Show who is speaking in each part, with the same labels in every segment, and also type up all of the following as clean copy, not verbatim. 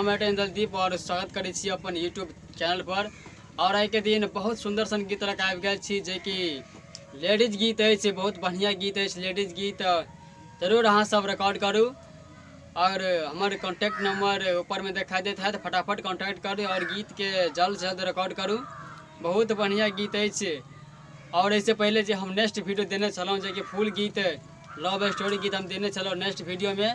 Speaker 1: हम दीप और स्वागत करै छी अपन यूट्यूब चैनल पर। और आई के दिन बहुत सुंदर सन गीत लग आबि गेल छी जे कि लेडीज गीत है, बहुत बढ़िया गीत है। लेडीज गीत जरूर अहाँ सब रिकॉर्ड करूँ और हमारे कॉन्टैक्ट नंबर ऊपर में दिखाई देता है, तो फटाफट कॉन्टैक्ट करूँ और गीत के जल्द से जल्द रिकॉर्ड करूँ। बहुत बढ़िया गीत है। और इससे पहले जो हम नेक्स्ट वीडियो देने चलो जो कि फुल गीत लव स्टोरी गीत हम देने चलो नेक्स्ट वीडियो में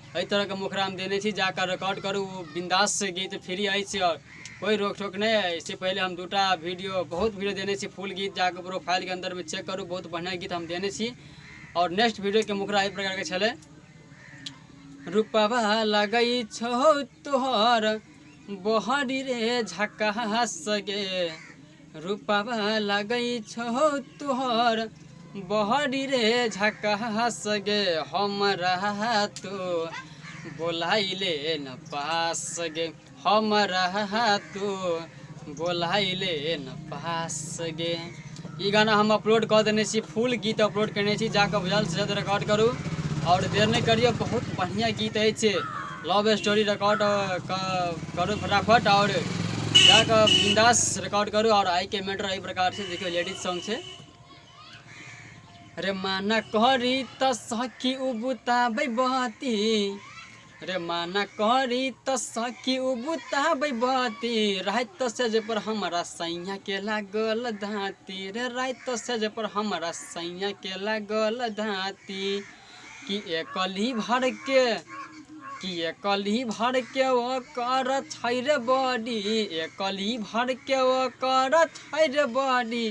Speaker 1: एहि तरह के मुखरा हम देने छी, जाकर रिकॉर्ड करूँ। बिंदास से गीत फ्री आई और कोई रोक टोक नहीं है। इससे पहले हम दूटा वीडियो बहुत वीडियो देने छी फुल गीत, जाकर प्रोफाइल के अंदर में चेक करूँ। बहुत बढ़िया गीत हम देने छी। और नेक्स्ट वीडियो के मुखरा एहि प्रकार के छले। रूपवा लगई छो तोहर बहरी रे झकास गे, रूपवा लगई छो तोहर बहरी रे झकास गे, हमरा तो बोलाइले न पास गे, हमरा तो बोलाइले न पास गे। ये गाना हम अपलोड कर देने छी, फुल गीत अपलोड करने छी, जाकर जल्द से जल्द रिकॉर्ड करूँ और देर नहीं करिए। बहुत बढ़िया गीत है, लव स्टोरी रिकॉर्ड करूँ फटाफट और जाकर बिंदास रिकॉर्ड करूँ। और आई के मैटर यही प्रकार से देखिए लेडीज सॉन्ग से। रे माना करी त सखी उबुताबै बहती, रे माना करी त सखी उबुताबै बहती, रात सेज पर हमारा सैया के लागल धाती, रे रात सेज पर हमारा सैया के लागल धाती। कि एकली भर के वो कर छैरे बड़ी, एकली भर के वो कर छैरे बड़ी,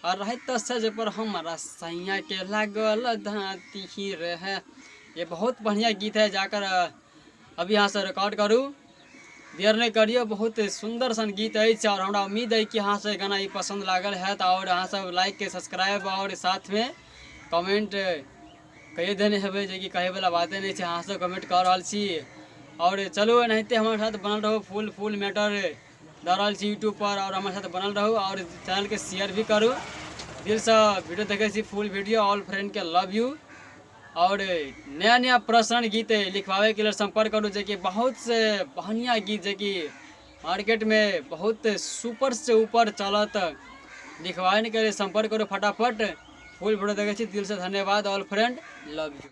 Speaker 1: और रात सेज पर हमारा सैया के लागल धाती रहे। ये बहुत बढ़िया गीत है, जाकर अभी यहाँ से रिकॉर्ड करूँ, देर नहीं करिए। बहुत सुंदर सन गीत है और हमारा उम्मीद है कि यहाँ से गाना ये पसंद लागल है तो और यहाँ सब लाइक के सब्सक्राइब और साथ में कमेंट कही देने है जो कि कहे वाला बातें नहीं यहाँ से कमेंट कर रहा छी। और चलो नहीं तो हमारे साथ बनल रहो, फुल मैटर दे रहा छी यूट्यूब पर, और हमारे साथ बनल रहो और चैनल के शेयर भी करूँ। दिल से वीडियो देखे फुल वीडियो। ऑल फ्रेंड के लव यू। और नया प्रश्न गीत लिखवावे के लिए संपर्क करूँ जो कि बहुत से बढ़िया गीत जो कि मार्केट में बहुत सुपर से ऊपर चलत, लिखवाने के लिए संपर्क करो फटाफट। फुल वीडियो देखे दिल से धन्यवाद। All friend love you.